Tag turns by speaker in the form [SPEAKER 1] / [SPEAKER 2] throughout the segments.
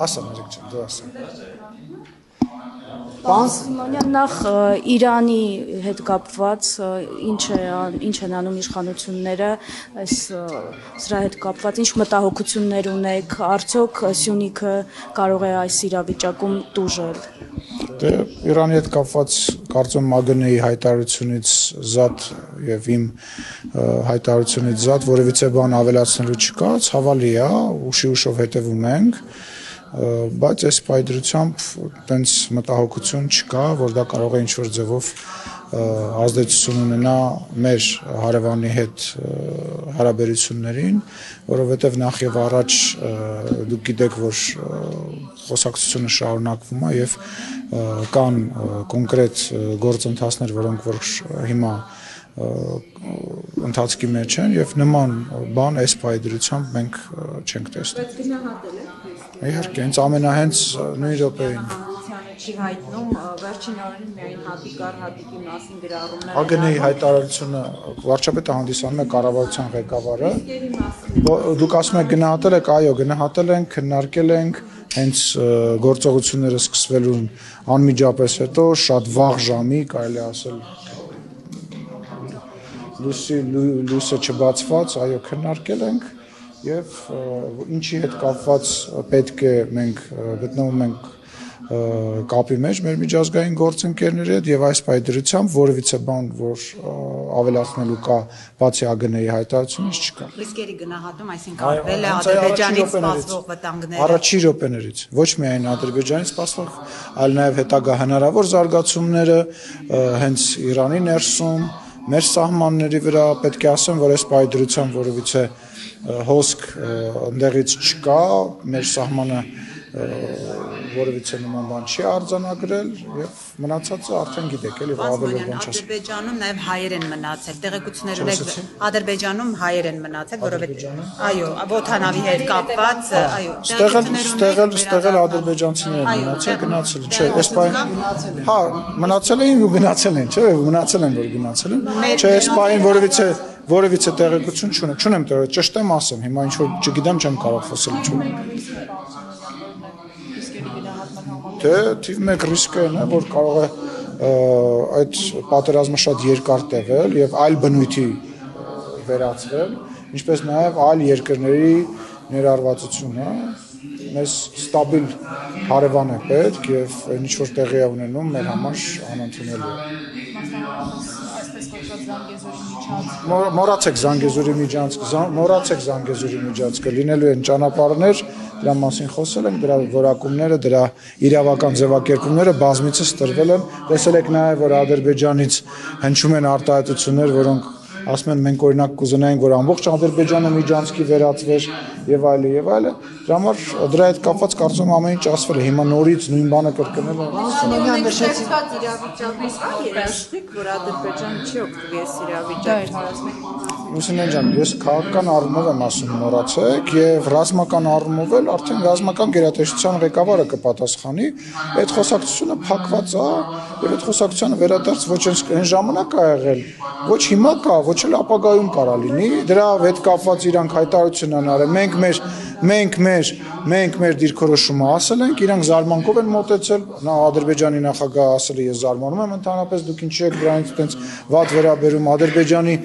[SPEAKER 1] ասա Նարեկ ջան, դու ասա։
[SPEAKER 2] Պարոն Սիմոնյան, նախ Իրանի հետ կապված ինչ են անում իշխանությունները, սրա հետ կապված ինչ մտահոգություններ ունեք, արդյոք Սյունիքը կարող է այս իրավիճակում տուժել։
[SPEAKER 1] Դե Իրանի հետ կապված կարծում ՄԱԳՆ-ի հայտարարությունից զատ եւ իմ հայտարարությունից զատ որևիցե բան ավելացնելու չկա, ցավալի է, ուշով հետևում ենք, բայց այս պայդրությամբ տենց մտահոգություն չկա, որ դա կարող է ինչ-որ ձևով ազդեցություն ունենա մեր հարևանի հետ հարաբերություններին, որովհետև նախ եւ առաջ դուք գիտեք, որ խոսակցությունը շարունակվում է եւ կան կոնկրետ գործընթացներ, որոնք որ հիմա ընթացքի մեջ են եւ նման բան այս պայդրությամբ մենք չենք տեսնում։
[SPEAKER 2] Բայց գնահատել եք։
[SPEAKER 1] Իհարկե, հենց ամենահենց նույն րոպեին։
[SPEAKER 2] Չի հայտնում վերջին օրերին միայն հատիկ առ հատիկի մասին գրառումներ։
[SPEAKER 1] ԱԳՆ-ի հայտարարությունը վարչապետը հանդիսանում է կառավարության ղեկավարը։ Դուք ասում եք գնահատել եք, այո, գնահատել ենք, քննարկել ենք, հենց գործողությունները սկսվելուն անմիջապես հետո շատ վաղ ժամի, կարելի ասել լույսը չբացված, այո, քննարկել ենք եւ ինչի հետ կապված պետք է մենք գտնվում ենք կապի մեջ մեր միջազգային գործընկերների հետ եւ այս պայդրությամբ որևիցե բան, որ ավելացնելու կա բացի ԱԳՆ-ի հայտարարությունից չկա։
[SPEAKER 3] Ռիսկերի գնահատում, այսինքն արվել է Ադրբեջանից սպասվող վտանգները։
[SPEAKER 1] Առաջի րոպեներից, ոչ միայն Ադրբեջանից սպասվող, այլ նաեւ հետագա հնարավոր զարգացումները հենց Իրանի ներսում, մեր սահմանների վրա պետք է ասեմ, որ այս պայդրությամբ որևիցե հոսք ընդեղից չկա, մեր սահմանը որևիցե նման բան չի արձանագրել եւ մնացածը արդեն գիտեք, էլի ավելի բան չասեմ։
[SPEAKER 3] Ադրբեջանում նաեւ հայեր են մնացել, տեղեկություններ ունեք Ադրբեջանում հայեր են մնացել, որովհետեւ այո, ոթանավի հետ կապված, այո,
[SPEAKER 1] ստեղել ադրբեջանցիներ են մնացել, գնացել, չէ, այս բան, հա, մնացել էին ու գնացել են, չէ, մնացել են, որ գնացել են, չէ, այս բանին որևիցե տեղեկություն չունեմ, ճշտ եմ ասեմ, հիմա ինչ որ չգիտեմ, չեմ կարող խոսել, չունեմ։ Դե թիվ 1 ռիսկը այն է, որ կարող է այդ պատերազմը շատ երկար տևել եւ այլ բնույթի վերածվել, ինչպես նաեւ այլ երկրների ներառվածությունը մեզ ստաբիլ հարևան է պետք եւ ինչ որ տեղի է ունենում մեր համար անընդունելի է։ Մոռացեք Զանգեզուրի միջանցքը, լինելու են ճանապարհներ, դրա մասին խոսել ենք, դրա որակումները, դրա իրավական ձևակերպումները բազմիցս տրվել են, տեսել եք նաև, որ Ադրբեջանից հնչում են արտահայտություններ, որոնք ասում են մենք օրինակ կուզենայինք, որ ամբողջ Ադրբեջանը միջանցքի վերածվեր եւ այլն եւ այլն, դրա համար դրա հետ կապված կարծում եմ ամեն ինչ ասվել է, հիմա նորից նույն բանը կրկնելը։
[SPEAKER 2] Որ Ադրբեջանը չի օգտվի այս իրավիճակից։
[SPEAKER 1] Լուսինե ջան, ես քաղաքական առումով եմ ասում մոռացեք եւ ռազմական առումով էլ արդեն ռազմական գերատեսչության ղեկավարը կպատասխանի, այդ խոսակցությունը փակված է եւ այդ խոսակցությունը վերադարձ ոչ այն ժամանակ ա եղել, ոչ հիմա կա, ոչ էլ ապագայում կարա լինի, դրա հետ կապված իրանք հայտարարություն են արել, մենք մեր դիրքորոշումը ասել ենք, իրանք զարմանքով են մոտեցել, նա Ադրբեջանի նախագահը ասել է ես զարմանում եմ ընդհանրապես դուք ինչի եք դրանից այդպես վատ վերաբերում Ադրբեջանի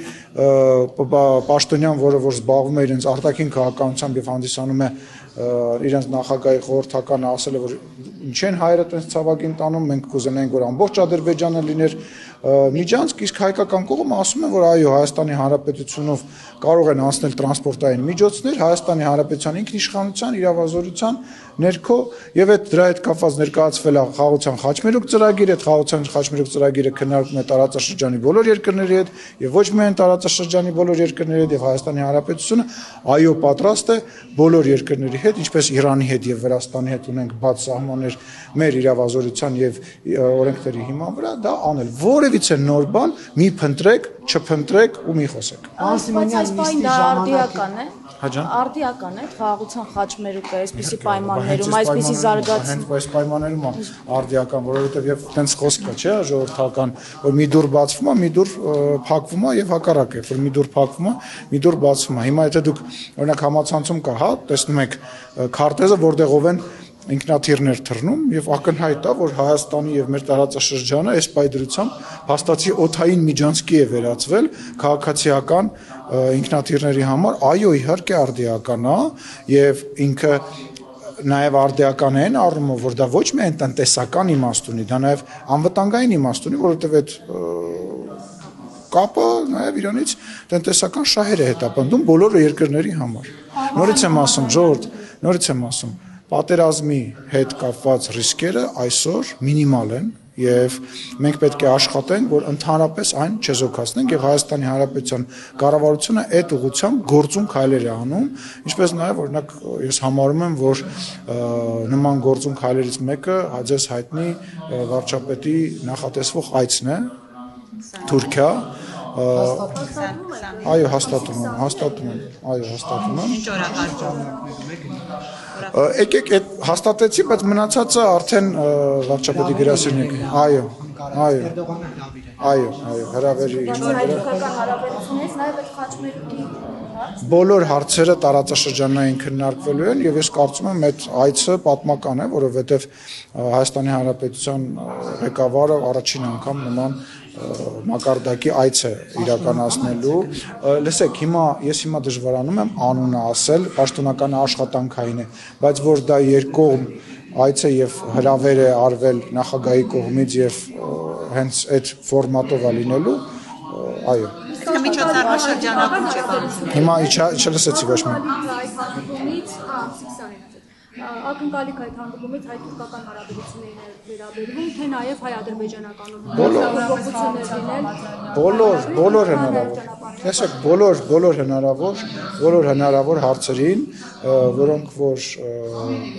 [SPEAKER 1] պաշտոնյան, որը որ զբաղվում է իրենց արտաքին քաղաքականությամբ եւ հանդիսանում է իրենց նախագահի խորհրդականը ասել է որ ինչ են հայերը այդպես ցավագին տանում մենք կուզենայինք որ ամբողջ Ադրբեջանը լիներ միջանցք իսկ հայկական կողմը ասում է որ այո Հայաստանի Հանրապետությունով կարող են անցնել տրանսպորտային միջոցներ Հայաստանի Հանրապետության ինքնիշխանության իրավազորության ներքո եւ այդ դրա հետ կապված ներկայացվել է խաղաղության խաչմերուկ ծրագիրը այդ խաղաղության խաչմերուկ ծրագիրը քննարկվում է տարածաշրջանի բոլոր երկրների հետ եւ ոչ միայն տարածաշրջանի բոլոր երկրների հետ եւ Հայաստանի Հանրապետությունը այո պատրաստ է բոլոր երկրների հետ ինչպես Իրանի հետ եւ Վրաստանի հետ ունենք բաց սահմաններ մեր իրավազորության եւ օրենքների հիման վրա դա անել որևիցե նոր բան մի փնտրեք չփնտրեք ու մի խոսեք
[SPEAKER 2] արդիական է արդիական է խաղաղության խաչմերուկը այսպիսի պայմաններում այսպիսի զարգացում
[SPEAKER 1] հենց այս պայմաններում է արդիական որովհետեւ եւ տենց խոսք կա չէ ժողովրդական որ մի դուր բացվում է մի դուր փակվում է եւ հակառակը որ մի դուր փակվում է մի դուր բացվում է հիմա եթե դուք օրինակ համացանցում կա հա տեսնում եք քարտեզը որտեղով են ինքնաթիռներ թռնում եւ ակնհայտ է, որ Հայաստանի եւ մեր տարածաշրջանը այս պայդրությամբ փաստացի օդային միջանցքի է վերածվել քաղաքացիական ինքնաթիռների համար, այո, իհարկե արդիական է եւ ինքը նաև արդիական է այն առումով, որ դա ոչ միայն տնտեսական իմաստ ունի, դա նաև անվտանգային իմաստ ունի, որովհետև այդ կապը նաև իրանից տնտեսական շահեր է հետապնդում բոլոր երկրների համար։ Նորից եմ ասում, ժողովուրդ, նորից եմ ասում, պատերազմի հետ կապված ռիսկերը այսօր մինիմալ են եւ մենք պետք է աշխատենք, որ ընդհանրապես այն չեզոքացնենք եւ Հայաստանի Հանրապետության կառավարությունը այդ ուղղությամբ գործուն քայլեր է անում, ինչպես նաեւ օրինակ ես համարում եմ, որ նման գործուն քայլերից մեկը հաջես հայտնի վարչապետի նախատեսվող այցն է Թուրքիա այո հաստատում եմ
[SPEAKER 3] Ինչ օրակարգ
[SPEAKER 1] եկեք այդ հաստատեցի, բայց մնացածը արդեն վարչապետի գրասենյակ այո հրավերի բոլոր հարցերը տարածաշրջանային քննարկվելու են եւ ես կարծում եմ այդ այցը պատմական է, որովհետեւ Հայաստանի Հանրապետության ղեկավարը առաջին անգամ նման մակարդակի այց է իրականացնելու։ Լսեք, ես հիմա դժվարանում եմ անունը ասել, պաշտոնական աշխատանքային է, բայց որ դա երկկողմ այց է եւ հրավեր է արվել նախագահի կողմից եւ հենց այդ ֆորմատով է լինելու, այո։
[SPEAKER 3] Միջոցառման շրջանակում չէ բանություն։
[SPEAKER 1] Հիմա չլսեցի ոչ մի։
[SPEAKER 2] Ակնկալիք այդ հանդիպումից հայ-թուրքական հարաբերություններին վերաբերվում, թե նաև հայ-ադրբեջանական
[SPEAKER 1] բոլոր հնարավոր։ Տեսեք, բոլոր հնարավոր հարցերին, որոնք որ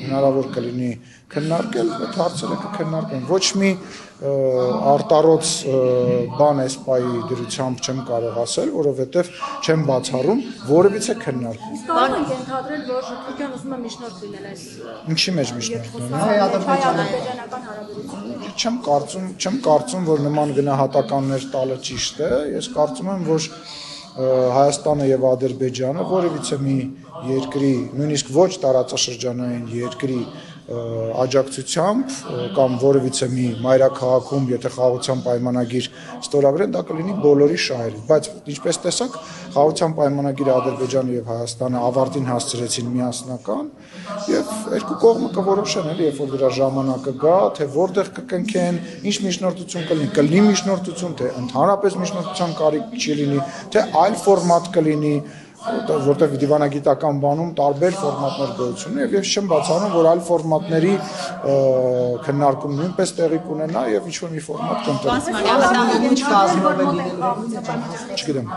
[SPEAKER 1] հնարավոր կլինի քննարկել, այդ հարցերը կքննարկեն։ Ոչ մի արտառոց բան այս պայի դրությամբ չեմ կարող ասել, որովհետև չեմ բացառում որևիցե քննարկում։
[SPEAKER 2] Կարող ենք ենթադրել, որ Թուրքիան ուզում է միջնորդ լինել այս
[SPEAKER 1] ինչի մեջ միջնորդ լինել։ Հայ-ադրբեջանական հարաբերությունների։ Չեմ կարծում, որ նման գնահատականներ տալը ճիշտ է։ Ես կարծում եմ, որ Հայաստանը եւ Ադրբեջանը որևիցե մի երկրի, նույնիսկ ոչ տարածաշրջանային երկրի աջակցությամբ կամ որևիցե մի մայրաքաղաքում, եթե խաղաղության պայմանագիր ստորագրեն, դա կլինի բոլորի շահերին, բայց ինչպես տեսակ, խաղաղության պայմանագիրը Ադրբեջանը եւ Հայաստանը ավարտին հասցրեցին միասնական եւ երկու կողմը կորոշեն, էլի, երբ որ դրա ժամանակը գա, թե որտեղ կկնքեն, ինչ միջնորդություն կլինի միջնորդություն, թե ընդհանրապես միջնորդության կարիք չի լինի, թե այլ ֆորմատ կլինի, որտեղ դիվանագիտական բանում տարբեր ֆորմատներ գոյություն ունի եւ ես չեմ բացառում, որ այլ ֆորմատների քննարկում նույնպես տեղի կունենա եւ ինչ որ մի ֆորմատ կընտրվի։
[SPEAKER 4] Ինչ կազմով է լինելու։
[SPEAKER 1] Չգիտեմ։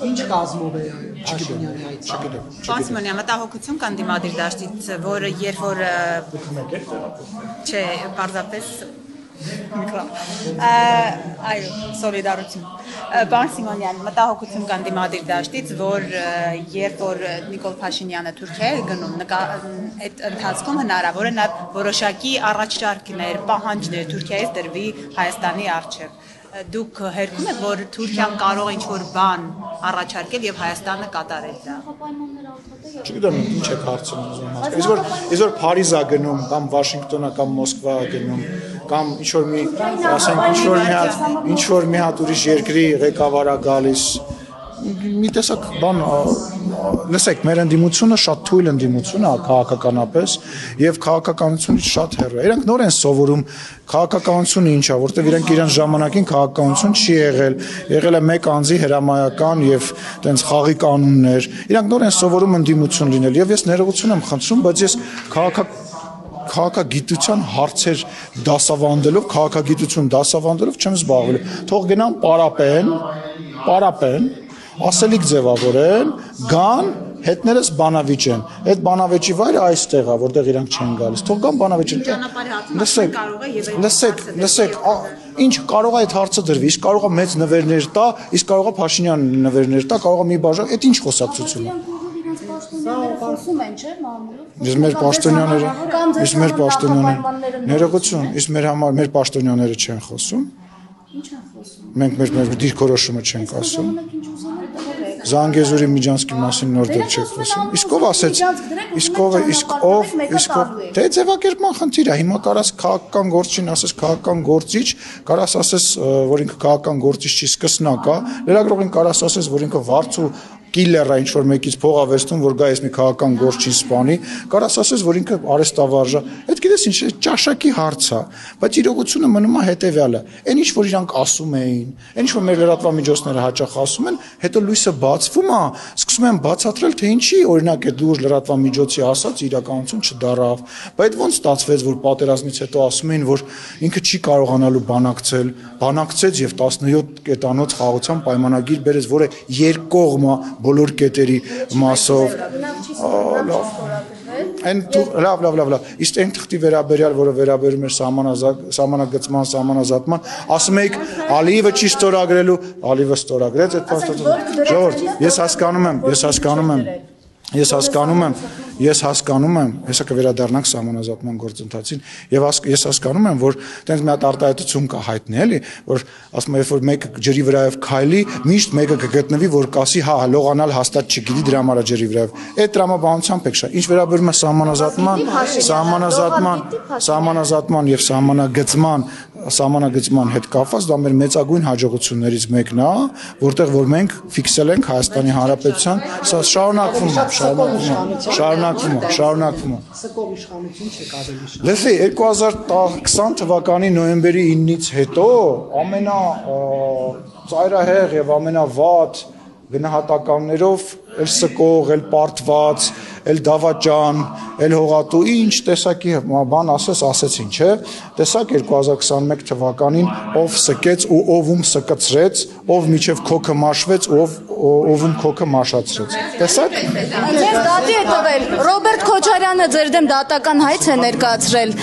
[SPEAKER 4] Ինչ կազմով է Փաշինյանի այցը։
[SPEAKER 3] Պասմոնյա մտահոգություն կան դիմադիր դաշտից, որը երբ որ չէ, պարզապես այո, սոլիդարություն։ Պարոն Սիմոնյան, մտահոգություն կան դիմադիր դաշտից, որ երբ որ Նիկոլ Փաշինյանը Թուրքիա է գնում, այդ ընթացքում հնարավոր է նա որոշակի առաջարկներ, պահանջներ Թուրքիայից դրվի Հայաստանի առջև։ Դուք հերքում եք, որ Թուրքիան կարող է ինչ-որ բան առաջարկել եւ Հայաստանը կատարել դա։
[SPEAKER 1] Չգիտեմ ինչ եք հարցնում։ Իսկ որ Փարիզ է գնում կամ Վաշինգտոն է կամ Մոսկվա է գնում կամ ինչ-որ մի, ասենք, ինչ-որ մի հատ ուրիշ երկրի ղեկավար է գալիս, մի տեսակ բան, լսեք, մեր ընդդիմությունը շատ թույլ ընդդիմություն է քաղաքականապես եւ քաղաքականությունից շատ հեռու է։ Իրանք նոր են սովորում քաղաքականությունը ինչ է, որտեղ իրանք իրենց ժամանակին քաղաքականություն չի եղել է մեկ անձի հրամայական եւ տենց խաղի կանոններ։ Իրանք նոր են սովորում ընդդիմություն լինել եւ ես ներողություն եմ խնդրում, բայց ես քաղաքագիտության հարցեր դասավանդելով չեմ զբաղվել։ Թող գնան պարապեն ասելիք ձևավորեն, գան, հետներս բանավիճեն։ Այդ բանավեճի վայրը այստեղ է, որտեղ իրանք չեն գալիս։ Թող գան բանավիճեն։ Լսեք, ինչ կարող է այդ հարցը դրվի, իսկ կարող է մեծ նվերներ տա, իսկ կարող է Փաշինյան նվերներ տա, կարող է մի բաժան, այդ ինչ խոսակցություն է։
[SPEAKER 2] Խոսում են, չէ՞, մամուլով։
[SPEAKER 1] Իսկ մեր պաշտոնյաները, ներողություն, իսկ մեր պաշտոնյաները չեն խոսում։
[SPEAKER 2] Ինչ են խոսում։
[SPEAKER 1] Մենք մեր դիրքորոշումը չենք ասում։ Զանգեզուրի Միջանցքի մասին նոր դեպք չեք խոսում։ Իսկ ով ասեց, իսկ դե ձևակերպման խնդիր է։ Հիմա կարաս քաղաքական գործին ասես քաղաքական գործիչ, կարաս ասես, որ ինքը քաղաքական գործիչ չի, սկսնակ է, լրագրողին կարաս ասես, որ ինքը վարձու կիլերը ինչ որ մեկից փող ավերցնում, որ գա ես մի քաղաքական գործ չի սպանի, կարաս ասես, որ ինքը արեստավարժ է։ Այդ գիտես ինչ է, ճաշակի հարց է, բայց իրողությունը մնում է հետեւյալը։ Այն ինչ որ իրանք ասում էին, այն ինչ որ մեր լրատվամիջոցները հաճախ ասում են, հետո լույսը բացվում է, սկսում են բացատրել, թե ինչի օրինակ այդ լուրջ լրատվամիջոցի ասած իրականություն չդարավ։ Բայց ոնց ստացվեց, որ պատերազմից հետո ասում էին, որ ինքը չի կարողանալու բանակցեց եւ 17 կետանոց խաղաղության պայմանագիր բերեց, որը երկկողմ բոլոր կետերի մասով լավ իսկ այն թղթի վերաբերյալ որը վերաբերում էր սահմանագծման սահմանազատման ասում եք Ալիևը չի ստորագրելու Ալիևը ստորագրեց այդ փաստաթղթը ժողովուրդ ես հասկանում եմ հեսա կվերադառնանք սահմանազատման գործընթացին եւ ես հասկանում եմ որ տենց մի հատ արտահայտություն կա հայտնի էլի որ ասում եմ որ մեկը ջրի վրայով քայլի միշտ մեկը կգտնվի որ կասի հա լողանալ հաստատ չգիտի դրա համար ջրի վրայով այդ տրամաբանությամբ եք շա ինչ վերաբերում է սահմանազատման եւ սահմանագծման հետ կապված դա մեր մեծագույն հաջողություններից մեկն է որտեղ որ մենք ֆիքսել ենք Հայաստանի Հանրապետության սա շարունակվում է
[SPEAKER 4] Սկող իշխանություն չեք ավելի շատ
[SPEAKER 1] Լսի 2020 թվականի նոյեմբերի 9-ից հետո ամենա ծայրահեղ եւ ամենավատ գնահատականներով էլ սկող, էլ պարտված, էլ դավաճան, էլ հողատու, ինչ տեսակի բան ասեցին, չէ, տեսակ 2021 թվականին ով սկեց ու ովում սկծրեց, ով միջև քոքը մաշվեց, ովում քոքը մաշացրեց, տեսակ?
[SPEAKER 2] Ձեզ դատի է տվել, Ռոբերտ Քոչարյանը ձեր դեմ դատական հայց է ներկայացրել,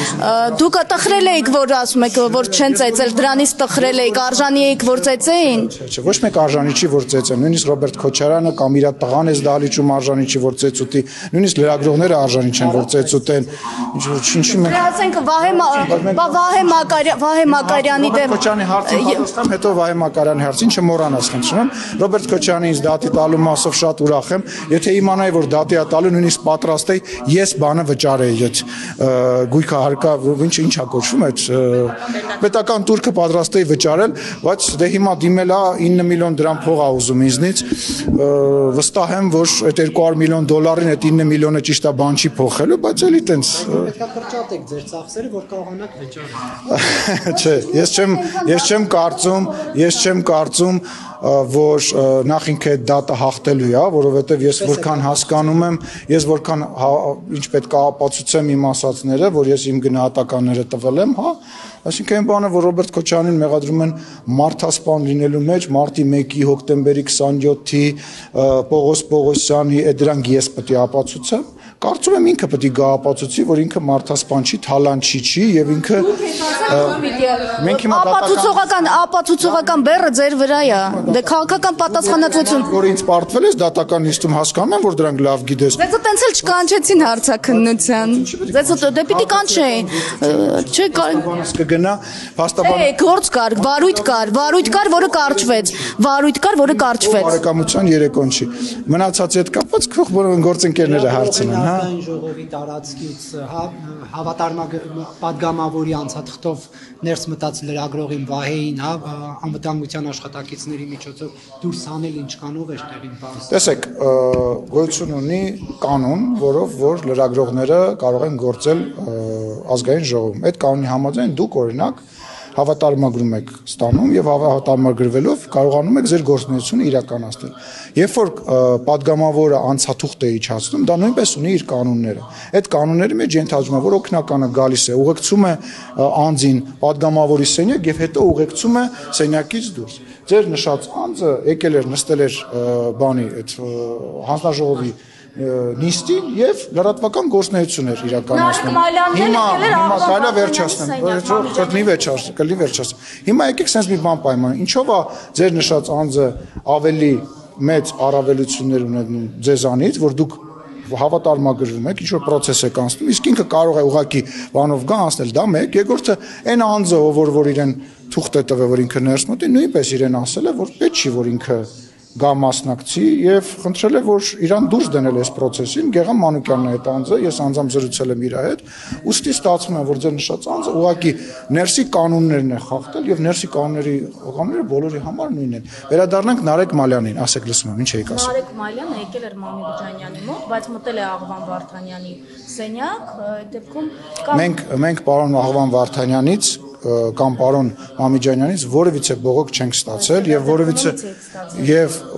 [SPEAKER 2] դուք տխրել էիք, որ ասում եք, որ չեն ծեծել, դրանից տխրել էիք, արժանի էիք, որ ծեծեին?
[SPEAKER 1] Չէ, ոչ մեկ արժանի չի, որ ծեծեն, նույնիսկ Ռոբերտ Քոչարյանը կամ իր տղան էս դահլիճում արժանի չի, որ ծեծուտի, նույնիսկ լրագրողները արժանի չեն, որ ծեծուտեն, ինչի մենք
[SPEAKER 2] ասենք Վահե Մակարյանի դեմ
[SPEAKER 1] Քոչարյանի հարցին պատասխան, հետո Վահե Մակարյանի հարցին չմոռանաս խնդրում, Ռոբերտ Քոչարյանի ինձ դատի տալու մասով շատ ուրախ եմ, եթե իմանայի, որ դատի է տալու, նույնիսկ պատրաստ էի, ես բանը վճարեի այդ գույքը հարկա, ինչա կոչվում այդ պետական турքը պատրաստ էի վճարել, բայց դե հիմա դիմել է 9 միլիոն դրամ փող ա ուզում ինձնից, վստահ եմ, որ այդ 200 միլիոն դոլարին այդ 9 միլիոնը ճիշտ է բան չի փոխելու, բայց էլի տենց
[SPEAKER 4] պետք է կրճատեք ձեր ծախսերը, որ կարողանաք վճարել։
[SPEAKER 1] Չէ, ես չեմ կարծում, որ նախ ինքը այդ դատը հաղթելու է, որովհետև ես որքան հասկանում եմ, ես որքան ինչ պետք է ապացուցեմ իմ ասածները, որ ես իմ գնահատականները տվել եմ, հա, այսինքն այն բանը, որ Ռոբերտ Քոչարյանին մեղադրում են մարդասպան լինելու մեջ, մարտի 1-ի, հոկտեմբերի 27-ի, Պողոս Պողոսյանի, դրանք ես պետք է ապացուցեմ, կարծում եմ ինքը պետք է գա ապացուցի, որ ինքը մարդասպան չի, թալանչի չի եւ ինքը մենք հիմա
[SPEAKER 2] ապացուցողական բեռը ձեր վրա է, դե քաղաքական պատասխանատվություն,
[SPEAKER 1] որ ինձ պարտվել ես դատական նիստում հասկանում եմ, որ դրանք լավ գիտես։
[SPEAKER 2] Ձեզ տենց էլ չկանչեցին հարցաքննության, ձեզ դե պիտի կանչեին, չէ՞
[SPEAKER 1] բանս կգնա, փաստաբան
[SPEAKER 2] գործ կար, վարույթ կար, որը կարճվեց,
[SPEAKER 1] Բարեկամության երեկոն չի։ Մնացածի հետ կապված գործընկերները հարցնեն, հա։
[SPEAKER 4] Ժողովի տարածքից պատգամավորի անցաթղթով ներս մտած լրագրողին Վահեին, հա, անվտանգության աշխատակիցների միջոցով դուրս հանել ինչքանով էր տեղին բան։
[SPEAKER 1] Տեսեք, գոյություն ունի կանոն, որով որ լրագրողները կարող են գործել ազգային ժողովում։ Այդ կանոնի համաձայն դուք օրինակ հավատարմագրում եք ստանում եւ հավատարմագրվելով կարողանում եք ձեր գործունեությունը իրականացնել։ Երբ որ падգամավորը անցաթուղթ է իջացնում, դա նույնպես ունի իր կանոնները։ Այդ կանոնների մեջ ենթադրում է, որ օգնականը գալիս է, ուղեկցում է անձին падգամավորի սենյակ եւ հետո ուղեկցում է սենյակից դուրս։ Ձեր նշած անձը եկել էր նստել էր բանի այդ հանձնաժողովի նիստին եւ լրատվական գործունեություն էր իրականացնում։ Հիմա կարելի վերջացնեմ, կլինի վերջացնեմ։ Հիմա եկեք sense մի բան պայման։ Ինչով է ձեր նշած անձը ավելի մեծ առավելություններ ունենում ձեզանից, որ դուք հավատարմագրվում եք, ինչ որ process եք անցնում, իսկ ինքը կարող է ուղղակի բանով գա անցնել, դա մեկ, երկրորդը այն անձը, որ իրեն թուղթ է տվել, որ ինքը ներս մտի, նույնպես իրեն ասել է, որ պետք չի, որ ինքը գա մասնակցի եւ խնդրել է որ իրան դուրս դնել այս process-ին Գեգամ Մանուկյանն է այդ անձը ես անձամբ զրուցել եմ իր հետ ուստի ստացվում է որ ձեր նշած անձը ուղղակի ներսի կանոններն է խախտել եւ ներսի կանոնների ողամները բոլորի համար նույնն են վերադառնանք Նարեկ Մալյանին ասեք լսում եմ ինչ եք ասում
[SPEAKER 2] Նարեկ Մալյանը եկել էր Մամիկջանյանի մոտ բայց մտել է Աղվան Վարդանյանի սենյակ այդ դեպքում
[SPEAKER 1] մենք պարոն Աղվան Վարդանյանից կամ պարոն Մամիջանյանից որևիցե բողոք չենք ստացել եւ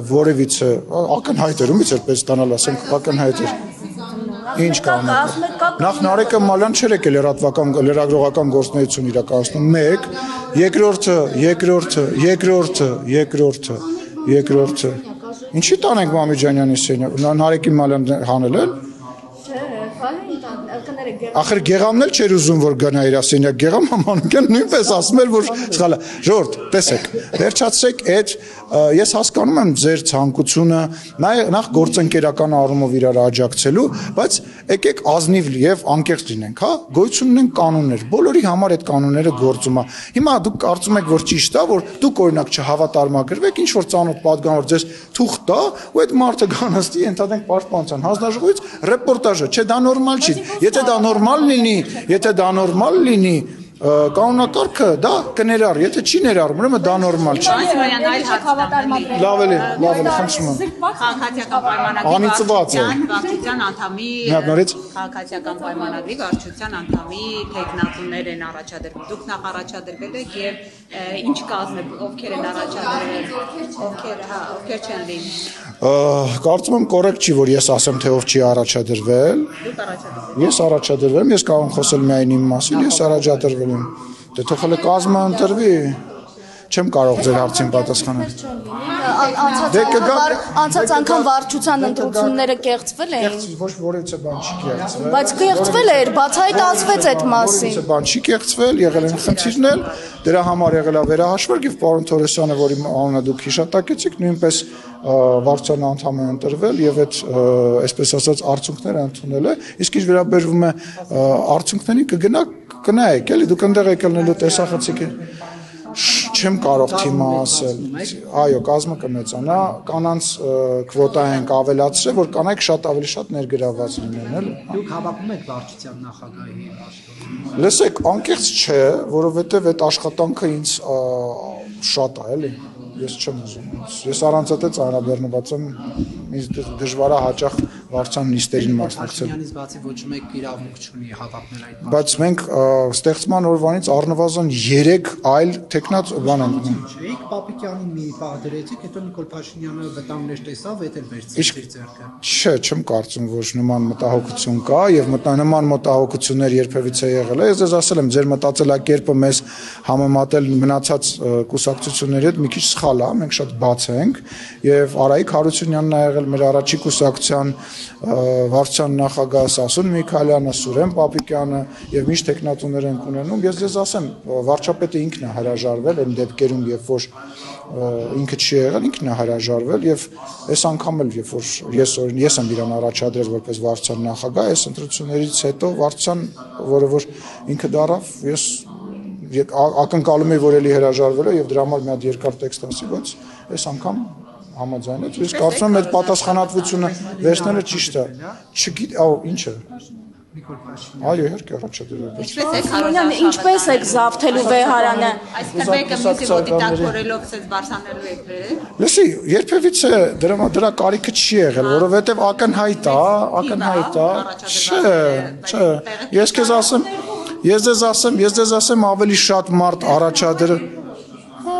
[SPEAKER 1] որևիցե ակնհայտ էր ումից էր պես ստանալ ասենք ակնհայտ էր ինչ կան նախ Նարեկը Մալյան չէր եկել լրագրողական գործունեություն իրականացնում 1 երկրորդը ինչի տանենք Մամիջանյանի սենյակ Նարեկի Մալյան հանել են Ախր Գեգամն էլ չէր ուզում որ գնա իր ասենյակ Գեգամ Մանուկյան նույնպես ասում էր որ սխալ է ժողովուրդ տեսեք վերջացրեք այդ ես հասկանում եմ ձեր ցանկությունը նախ գործընկերական առումով իրար աջակցելու բայց եկեք ազնիվ եւ անկեղծ լինենք հա գոյություն ունեն կանոններ բոլորի համար այդ կանոնները գործում է հիմա դուք կարծում եք որ ճիշտ է որ դուք օրինակ չհավատարմագրվեք ինչ որ ծանոթ պատգամավոր ձեզ թուղթ տա ու այդ մարդը գանստի ընդհանրենք պաշտպանության հանձնաժողովից ռեպորտաժը չէ դա նորմալ չի եթե դա նորմալ լինի կանոնակարգը դա կներառ եթե չի ներառ ուրեմն դա նորմալ չի լավ է խնդրում եմ
[SPEAKER 3] քաղաքացիական պայմանագրի վարչության անդամի քաղաքացիական պայմանագրի վարչության անդամի տեխնատուներ են առաջադրվում դուք նախ առաջադրվել եք եւ ինչ կազմ է ովքեր են առաջադրվել ովքեր չեն լինի
[SPEAKER 1] կարծում եմ կոռեկտ չի որ ես ասեմ թե ով չի առաջադրվել ես առաջադրվել եմ ես կարող եմ խոսել միայն իմ մասին ես առաջադրվել եմ դե թող հələ կազմը ընտրվի չեմ կարող ձեր հարցին պատասխանել
[SPEAKER 2] Անցած անգամ վարչության ընտրությունները կեղծվել էին
[SPEAKER 1] ոչ որևիցե բան չի կեղծվել
[SPEAKER 2] բայց կեղծվել էր բացահայտացվեց այդ մասին
[SPEAKER 1] որևիցե բան չի կեղծվել եղել են խնդիրներ դրա համար եղել է վերահաշվարկ եւ պարոն Թորոսյանը որի անունը դուք հիշատակեցիք նույնպես վարչության անդամ է ընտրվել եւ այդ այսպես ասած արդյունքները ընդունել է իսկ ինչ վերաբերվում է արդյունքներին կգնայեք էլի դուք այնտեղ եկել նելու տեսախցիկ չեմ կարող թիմը ասել այո կազմը կմեծանա կանանց քվոտա ենք ավելացրել որ կանայք շատ ավելի շատ ներգրավված լինեն էլի
[SPEAKER 4] դուք հավաքում եք վարչության նախագահի աշխատանքը
[SPEAKER 1] լսեք անկեղծ չէ որովհետեւ այդ աշխատանքը ինձ շատ է էլի ես չեմ ուզում ես առանց այդ ծանրաբեռնված եմ ինձ դժվար է հաճախ վարչության նիստերին մասնակցել
[SPEAKER 4] Փաշինյանից բացի ոչ մեկ իրավունք չունի հավակնել այդ
[SPEAKER 1] բայց մենք ստեղծման օրվանից առնվազն 3 այլ տեխնաց բան ենք
[SPEAKER 4] Չէիք Պապիկյանին մի պահ դրեցիք հետո Նիկոլ Փաշինյանը վտանգներ տեսավ էդ էլ վերցրեց իր ձեռքը
[SPEAKER 1] Չէ չեմ կարծում որ նման մտահոգություն կա եւ նման մտահոգություններ երբևիցե եղել է ես ձեզ ասել եմ ձեր մտածելակերպը մեզ համեմատել մնացած կուսակցությունների հետ մի քիչ սխալ է մենք շատ բաց ենք եւ Արայիկ Հարությունյանն ա եղել մեր առաջի կուսակցության վարչության նախագահ Սասուն Միքայելյանը Սուրեն Պապիկյանը եւ միշտ տեխնատուներ են ունենում ես ձեզ ասեմ վարչապետը ինքն է հրաժարվել այն դեպքերում երբ որ ինքը չի եղել ինքն է հրաժարվել եւ այս անգամ էլ երբ որ ես եմ իրան առաջադրել որպես վարչության նախագահ այս ընտրություններից հետո վարչության որը որ ինքը դարավ ես ակնկալում էի որ էլի հրաժարվել է եւ դրա համար մի հատ երկար տեքստ ասի բայց այս անգամ համաձայնեց ես կարծում եմ այդ պատասխանատվությունը վերցնելը ճիշտ է չգիտեմ ինչը
[SPEAKER 4] Նիկոլ Փաշինյան
[SPEAKER 1] այո իհարկե առաջադրվել
[SPEAKER 2] Հարոնյան ինչպես եք զավթելու Վեհարանը
[SPEAKER 3] այսինքն մեկը մյուսի մոտի տակ խորելով ցած բարսանելու եք վերել
[SPEAKER 1] լսի երբևիցե դրա կարիքը չի եղել որովհետեւ ակնհայտ է չէ ես քեզ ասեմ ես ձեզ ասեմ ավելի շատ մարդ առաջադրել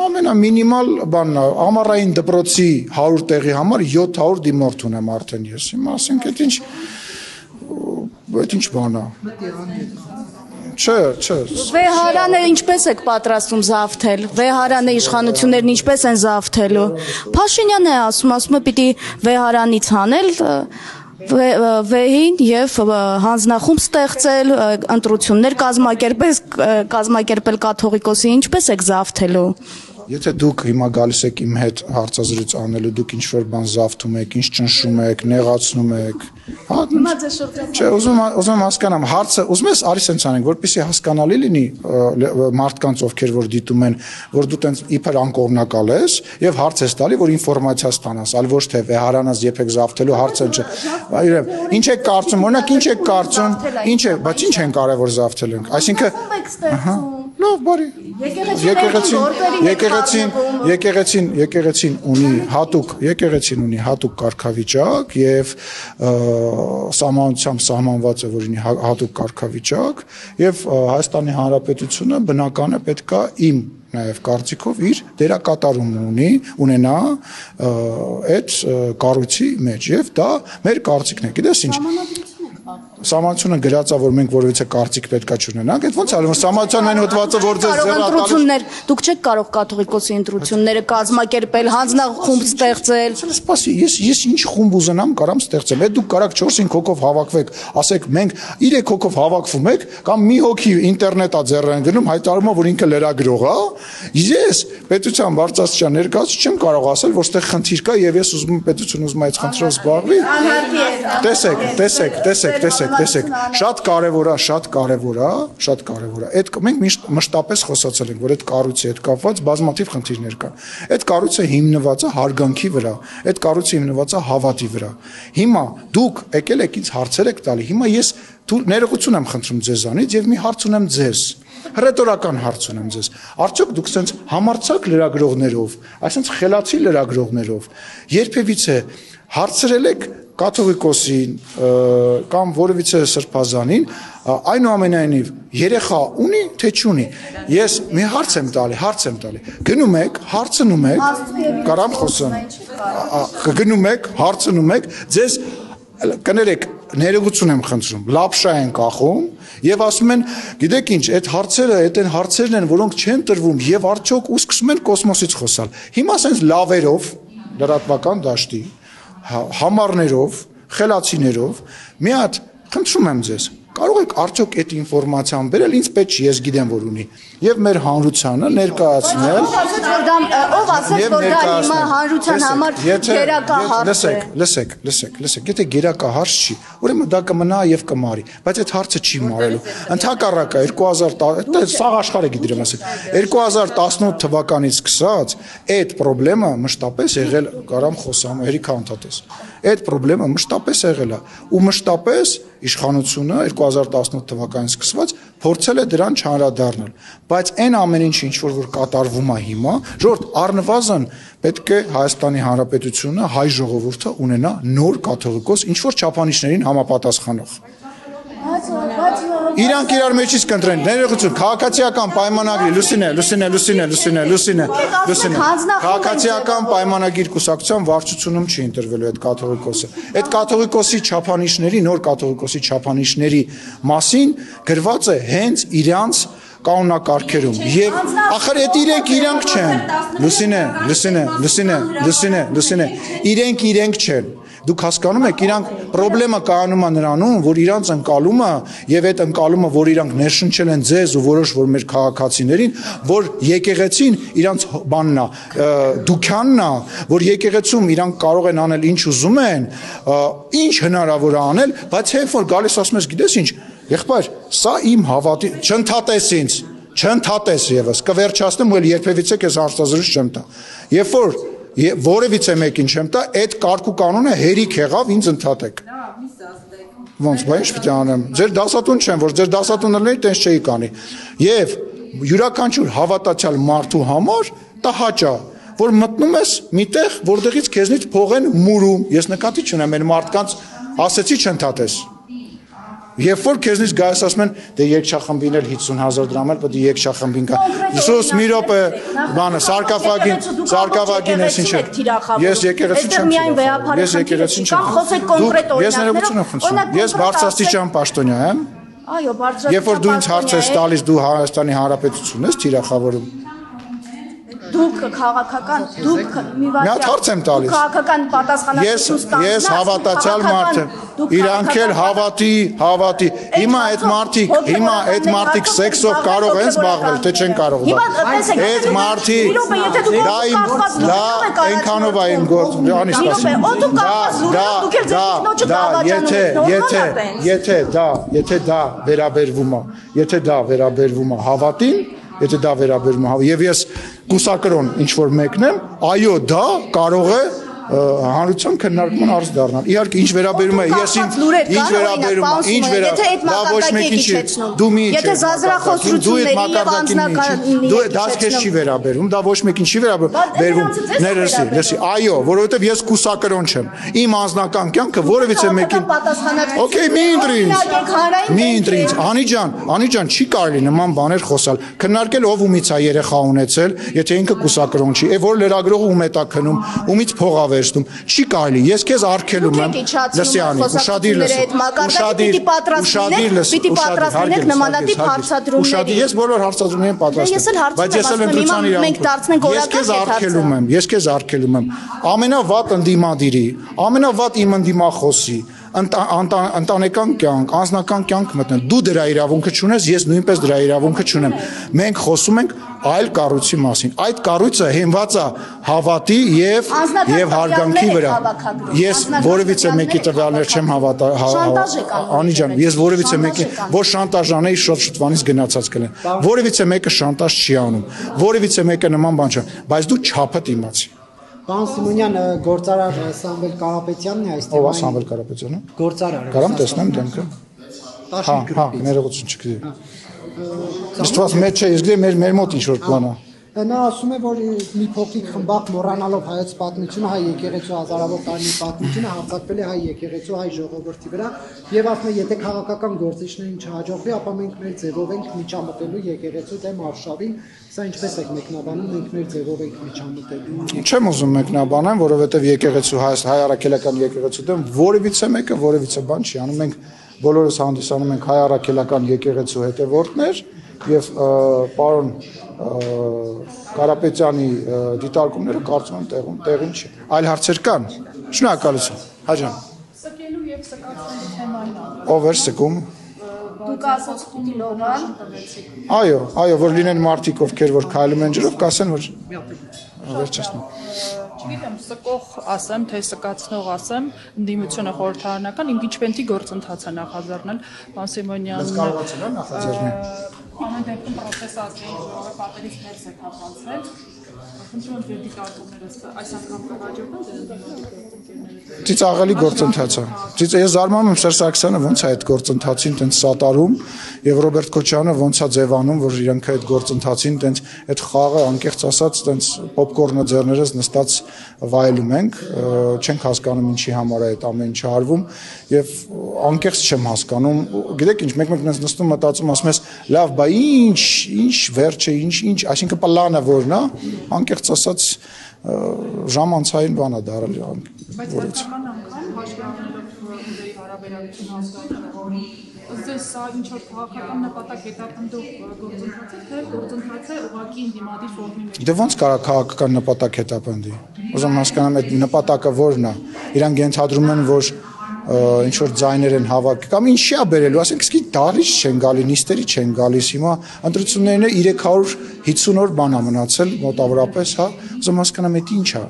[SPEAKER 1] ամենամինիմալ բանն է ամառային դպրոցի 100 տեղի համար 700 դիմորդ ունեմ արդեն ես հիմա ասենք այդ ինչ բան է Չէ
[SPEAKER 2] Վեհարանը ինչպես եք պատրաստում զավթել Վեհարանը իշխանություններն ինչպես են զավթելու Փաշինյանն է ասում է պիտի Վեհարանից հանել վեհին եւ հանձնախումբ ստեղծել ընտրություններ կազմակերպել կաթողիկոսի ինչպես եք զավթելու
[SPEAKER 1] Եթե դուք հիմա գալիս եք իմ հետ հարցազրույց անելու, դուք ինչ որ բան զավթում եք, ինչ ճնշում եք, նեղացնում եք,
[SPEAKER 2] Հիմա ձեզ շրջապատում։
[SPEAKER 1] Չէ, ուզում հասկանամ, հարցը, ուզում ես արի սենց անենք, որպեսզի հասկանալի լինի մարդկանց, ովքեր որ դիտում են, որ դու տենց իբր անկողմնակալ ես եւ հարց ես տալի, որ ինֆորմացիա ստանաս, այլ ոչ թե վեհարանաս երբեք զավթելու հարցը չէ։ Ինչ եք կարծում, օրինակ ինչ եք կարծում, ինչ է, բայց ինչ են կարևոր զավթել ենք, այսինքն Լավ, բարի։ Եկեղեցին ունի հատուկ կարգավիճակ եւ սահմանությամբ սահմանված է որ ունի հատուկ կարգավիճակ եւ Հայաստանի Հանրապետությունը բնական է պետքա իմ նաև կարծիքով իր դերակատարում ունենա այդ կառույցի մեջ եւ դա մեր կարծիքն է։ Գիտես ինչ Սահմանությունը գրած է որ մենք որևիցե կարծիք պետքա չունենանք, այդ ոնց արվում սահմանության այն հոդվածը որ ձեզ
[SPEAKER 2] ընտրություններ, դուք չեք կարող կաթողիկոսի ընտրությունները կազմակերպել, հանձնախումբ ստեղծել։
[SPEAKER 1] Սպասի, ես ինչ խումբ ուզենամ կարամ ստեղծել։ Այդ դուք կարաք 4-5 հոգով հավաքվեք, ասեք մենք 3 հոգով հավաքվում ենք կամ մի հոգի ինտերնետա ձեռեն գնում հայտարարում է որ ինքը լրագրող է։ Ես պետության բարձրաստիճան ներկայացուցիչ չեմ կարող ասել որ ստեղ խնդիր կա եւ ես ուզում եմ պետությունը ուզում է այդ խնդրով զբաղվի։ Տեսեք, շատ կարևոր է։ Այդ մենք միշտ մշտապես խոսացել ենք, որ այդ կառույցի հետ կապված բազմաթիվ խնդիրներ կան։ Այդ կառույցը հիմնված է հարգանքի վրա, այդ կառույցը հիմնված է հավատի վրա։ Հիմա դուք եկել եք ինձ հարցեր եք տալի։ Հիմա ես ներողություն եմ խնդրում ձեզանից եւ մի հարց ունեմ ձեզ։ Ռետորական հարց ունեմ ձեզ։ Արդյոք դուք sense համարցակ լրագրողներով, այսինքն խելացի լրագրողներով երբևիցե հարցրել եք կաթողիկոսին կամ որևիցե սրբազանին այնուամենայնիվ երեխա ունի թե չունի ես մի հարց եմ տալի գնում եք հարցնում եք կարամ խոսեմ գնում եք հարցնում եք ձեզ կներեք ներողություն եմ խնդրում լապշա են կախում եւ ասում են գիտեք ինչ այդ հարցերն են որոնք չեն տրվում եւ արդյոք ու սկսում են կոսմոսից խոսալ հիմա ասենց լավերով լրատվական դաշտի համարներով, խելացիներով, մի հատ խնդրում եմ ձեզ, կարող եք արդյոք այդ ինֆորմացիան բերել, ինձ պետք չի, ես գիտեմ որ ունի, եւ մեր հանրությանը ներկայացնել,
[SPEAKER 2] ով ասեց որ դա հիմա հանրության համար գերակա հարց է։
[SPEAKER 1] Լսեք, եթե գերակա հարց չի, ուրեմն դա կմնա եւ կմարի, բայց այդ հարցը չի մարելու։ Ընդհակառակը 2010 սաղ աշխարհը գիտեմ ասել, 2018 թվականից սկսած այդ խնդրեմը մշտապես եղել, կարամ խոսամ, հերիքա ընդհատես։ Այդ խնդրեմը մշտապես եղել է ու մշտապես իշխանությունը 2018 թվականից սկսված փորձել է դրան չանդրադառնալ, բայց այն ամեն ինչ որ կատարվում է հիմա, ժողովուրդ առնվազն պետք է Հայաստանի Հանրապետությունը, հայ ժողովուրդը ունենա նոր կաթողիկոս, ինչ որ չափանիշներին համապատասխանող։ Իրանք իրար մեջից կընտրեն, ներողություն, քաղաքացիական պայմանագրի, Լուսինե, քաղաքացիական պայմանագիր կուսակցության վարչությունում չի ընտրվելու այդ կաթողիկոսը։ Այդ կաթողիկոսի չափանիշների, նոր կաթողիկոսի չափանիշների մասին գրված է հենց իրանց կանոնակարգերում եւ ախր այդ իրանք չեն Լուսինե իրենք չեն դուք հասկանում եք իրանք խնդրեմը կայանում է նրանում որ իրանց ընկալումը եւ այդ ընկալումը որ իրանք ներշնչել են ձեզ ու որոշ որ մեր քաղաքացիներին որ եկեղեցին իրանց բանն է դուքյանն է որ եկեղեցում իրանք կարող են անել ինչ ուզում են ինչ հնարավոր է անել բայց երբ որ գալիս ասում ես գիտես ինչ եղբայր սա իմ հավատի չընդհատես եւս կվերջացնեմ ու երբևիցե քեզ հարցազրույց չեմ տա երբ որ որևիցե մեկին չեմ տա այդ կարգ ու կանոնը հերիք եղավ ինձ ընդհատեք ոնց բա ինչ պիտի անեմ ձեր դասատուն չեմ որ ձեր դասատունները տենց չէի կանի եւ յուրաքանչյուր հավատացյալ մարդու համար տհաճ է որ մտնում ես միտեղ որտեղից քեզնից փող են մուրում ես նկատի չունեմ այն մարդկանց ասեցի չընդհատես Երբ որ քեզնից գայս ասում են դե երկչախմբին էլ 50000 դրամ էլ պետք է երկչախմբին կա Սուս մի րոպե բանը սարկավագին էս ինչ է Ես եկեղեցին չեմ
[SPEAKER 2] խոսեք կոնկրետ
[SPEAKER 1] օրինակներով Ես բարձրաստիճան պաշտոնյա եմ
[SPEAKER 2] Այո բարձրաստիճան
[SPEAKER 1] Երբ որ դու ինձ հարց ես տալիս դու Հայաստանի Հանրապետությունն ես թիրախավորում
[SPEAKER 2] դուք քաղաքական դուք մի
[SPEAKER 1] հարց եմ տալիս։
[SPEAKER 2] Քաղաքական պատասխանատվություն ստանալ։
[SPEAKER 1] Ես հավատացյալ մարդ եմ։ Իրանք էլ հավատի։ Հիմա այդ մարդիկ սեքսով կարող են զբաղվել, թե չեն կարող։ Այդ մարդիկ այնքանով է իմ գործը, անիշ եթե դա վերաբերվում է հավատին, եթե դա վերաբերվում է եւ ես կուսակրոն ինչ որ մեկն եմ, այո, դա կարող է հանրության քննարկման արժ դառնալ։ Իհարկե ինչ վերաբերում է ես ինչ դա ոչ մեկին չի։ Դու մի
[SPEAKER 2] եթե զազրախոսությունների եւ անձնական
[SPEAKER 1] դու դա քեզ չի վերաբերում, դա ոչ մեկին չի վերաբերում։ Ներսի, այո, որովհետեւ ես կուսակրոն չեմ։ Իմ անձնական կյանքը որևիցե մեկին Okay, մի ընտրինց։ Անիջան չի կարելի նման բաներ խոսալ։ Քննարկել ով ումից է երեխա ունեցել, եթե ինքը կուսակրոն չի, եւ որ լրագրողը ում է տա քնում, ումից փող վերստում չի կարելի ես քեզ արգելում եմ լսյանի ուշադիր
[SPEAKER 2] պատրաստենք նմանատիպ հարցադրումների
[SPEAKER 1] ես բոլոր հարցադրումներին պատրաստ եմ բայց ես էլ ընտրության իրավունք ես քեզ արգելում եմ ամենավատ ընդդիմադիրի ամենավատ իմ ընդդիմախոսի ընտանեկան կյանք, անձնական կյանք մտնել։ Դու դրա իրավունքը չունես, ես նույնպես դրա իրավունքը չունեմ։ Մենք խոսում ենք այլ կառույցի մասին։ Այդ կառույցը հիմնված է հավատի եւ հարգանքի վրա։ Ես որևիցե մեկի տվյալներ չեմ հավատա։ Անիջան, ես որևիցե մեկի ոչ շանտաժ անեի շուտվանից գնացած կլեն։ Որևիցե մեկը շանտաժ չի անում։ Որևիցե մեկը նման բան չի, բայց դու չափդ իմացի։
[SPEAKER 4] Պարոն Սիմոնյան, գործարար Սամվել Կարապետյանն է այս թեմային։
[SPEAKER 1] Ո՞վ է Սամվել Կարապետյանը։
[SPEAKER 4] Գործարարը։
[SPEAKER 1] Կարամ տեսնեմ դեմքը։ Հա, ներողություն չգիտի։ Իստված մեջ չէ, ես գիտեմ մեր մոտ ինչ որ պլան է։
[SPEAKER 4] Նա ասում է, որ մի փոքրիկ խմբակ մոռանալով հայոց պատմությունը, հայ եկեղեցու հազարավոր տարի պատմությունը հարձակվել է հայ եկեղեցու հայ ժողովրդի վրա եւ ասում է, եթե քաղաքական գործիչներին չհաջողվի, ապա մենք մեր ձևով ենք միջամտելու եկեղեցու դեմ արշավին, սա ինչպես է մեկնաբանում, մենք մեր ձևով ենք միջամտելու։
[SPEAKER 1] Չեմ ուզում մեկնաբանեմ, որովհետեւ եկեղեցու հայ առաքելական եկեղեցու դեմ որևիցե մեկը որևիցե բան չի անում, մենք բոլորս հանդիսանում ենք հայ առաքելական եկեղեցու հետևորդներ եւ պարոն Կարապետյանի դիտարկումները կարծում եմ տեղին չի։ Այլ հարցեր կան։ Շնորհակալություն։ Հաջան։
[SPEAKER 5] Սկելու եւ սկացնելու թեման։
[SPEAKER 1] Ով էր սկում։
[SPEAKER 2] Դուք ասած Պուտինովան։
[SPEAKER 1] Այո, որ լինեն մարդիկ, ովքեր որ քայլում են ջրով, կասեն որ վերջացնում։
[SPEAKER 5] Չգիտեմ, սկող ասեմ, թե սկացնող ասեմ, ընդդիմությունը խորհրդարանական իմպիչմենտի գործընթաց է նախաձեռնել, պարոն Սիմոնյան։
[SPEAKER 1] Բայց կարողացել են նախաձեռնել։
[SPEAKER 5] Ամեն դեպքում պրոցեսը ազգային ժողովի պատերից ներս է թափանցել։ Խնդրում եմ ձեր դիտարկումներս այս անգամ կհաջողվեն ձեր ընդդիմադիր
[SPEAKER 1] Ծիծաղելի գործընթաց է։ Ես զարմանում եմ Սերժ Սարգսյանը ոնց է այդ գործընթացին տենց սատարում եւ Ռոբերտ Քոչյանը ոնց է ձևանում, որ իրանք այդ գործընթացին տենց այդ խաղը անկեղծ ասած տենց պոպկորնը ձեռներս նստած վայելում ենք, չենք հասկանում ինչի համար է այդ ամեն ինչը արվում եւ անկեղծ չեմ հասկանում։ Գիտեք ինչ, մեկ-մեկ նստում մտածում ասում ես, լավ, բա ինչ վերջը, ինչ, այսինքն պլանը որն է, անկեղծ ասած ժամանցային բան է դարել
[SPEAKER 5] բայց հայկական անգամ հաշվի առնելով դերի հարաբերակցությունը ազգային ժողովի ըստ սա ինչ որ քաղաքական նպատակ հետապնդող գործընթաց է թե գործընթաց է ուղղակի ընդդիմադիր ֆորմի մեջ
[SPEAKER 1] Դե ոնց կարա քաղաքական նպատակ հետապնդի Ուզում հասկանամ այդ նպատակը որն է Իրանք ենթադրում են որ ինչ որ ձայներ են հավաք կամ ինչի է բերելու ասենք իսկի դարից չեն գալի նիստերի չեն գալիս հիմա ընտրություններն 350 օր բան է մնացել մոտավորապես հա ուզում հասկանամ դա ինչ է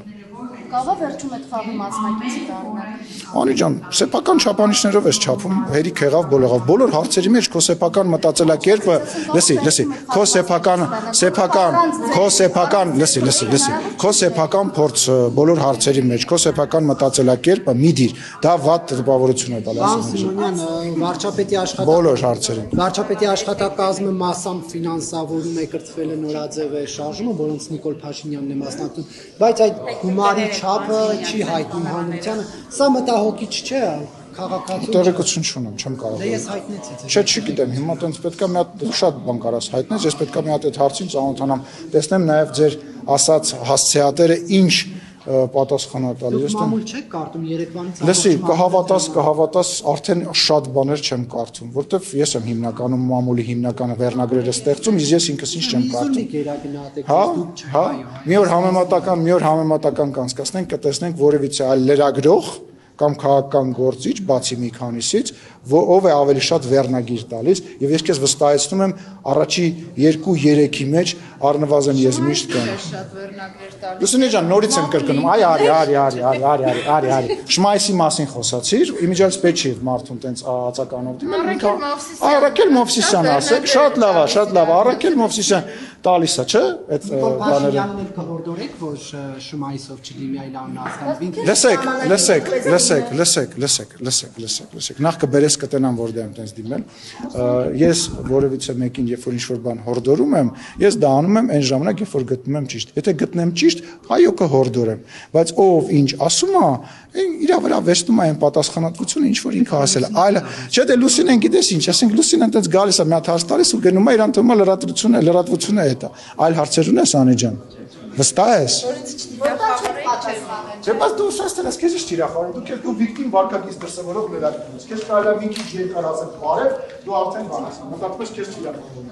[SPEAKER 2] Կավա վերջում այդ խաղի մասնակիցի դառնալ
[SPEAKER 1] Անի ջան, սեփական չափանիշներով ես չափում, հերիք եղավ բոլորով, բոլոր հարցերի մեջ քո սեփական մտածելակերպը, լսի, քո սեփական փորձը բոլոր հարցերի մեջ, քո սեփական մտածելակերպը մի դիր, դա վատ տպավորություն է տալիս։
[SPEAKER 4] Սիմոնյան, վարչապետի
[SPEAKER 1] բոլոր հարցերին։
[SPEAKER 4] Վարչապետի աշխատակազմը massամբ ֆինանսավորում է կրծվել է նորաձև է շարժումը, որոնց Նիկոլ Փաշինյանն է մասնակցում, բայց այդ գումարի չափը չի հայտնում հանրությանը, սա մտահոգիչ չէ քաղաքացու
[SPEAKER 1] Տեղեկություն չունեմ, չեմ կարող։
[SPEAKER 4] Դե ես հայտնեցի
[SPEAKER 1] Չէ, չգիտեմ, հիմա տենց պետքա մի հատ շատ բան կարաս հայտնես, ես պետքա մի հատ այդ հարցին ծանոթանամ, տեսնեմ նաև ձեր ասած հասցեատերը ինչ պատասխանա տալիս։
[SPEAKER 4] Դուք մամուլ չեք կարդում երեկվանից
[SPEAKER 1] Լսի, կհավատաս, արդեն շատ բաներ չեմ կարդում, որտեվ ես եմ հիմնականում մամուլի հիմնական վերնագրերը ստեղծում, իսկ ես ինքս ինչ չեմ կարդում։ Հա, մի օր համեմատական կանցկացնենք, կտեսնենք որևիցե այլ լրագրող կամ քաղաքական գործիչ, բացի մի քանիսից, ով է ավելի շատ վերնագիր տալիս, եւ ես քեզ վստահեցնում եմ, առաջի 2-3-ի մեջ առնվազն ես միշտ կան։
[SPEAKER 3] Շատ վերնագրեր տալիս։
[SPEAKER 1] Լուսինե ջան, նորից եմ կրկնում, արի։ Շմայսի մասին խոսացիր, իմիջիայլս պետք չի մարդուն տենց ածականով դիմել։ Արաքել Մովսիսյան ասեք, շատ լավ, Արաքել Մովսիսյան տալիս է, չէ՞, այդ բաները։
[SPEAKER 4] Փաշինյանն կհորդորեք, որ Շմայսով չլինի այլ անհասկան։ Լսեք, նախ կբերես կտենամ որտեղ եմ տենց դիմել։ Ես որևիցե մեկին, երբ որ ինչ-որ բան հորդորում եմ, ես դա անում եմ այն ժամանակ, երբ որ գտնում եմ ճիշտ։ Եթե գտնեմ ճիշտ, այո կհորդորեմ, բայց ով ինչ ասում է, իր վրա վեստում է այն պատասխանատվությունը, ինչ որ ինքը ասել է։ Այլ չէ՞ դե Լուսինեն գիտես ինչ, ասենք Լուսինեն տենց գալիս է մի հատ հարց տալիս ու գնում է իրան թվում է լրատվությունը է դա։ Այլ հարցեր ունես Անի ջան։ Վստահ ես։ Չէ՞ բայց դու շեշտես քեզ ինչ թիրախավորում, դու վիկտիմ վարկագիծ դրսևորող լրագրող ես։ Քեզ կարելի է մի քիչ երկար ասել բարև, դու արդեն բան ես։ Մոտավորապես քեզ թիրախավորում։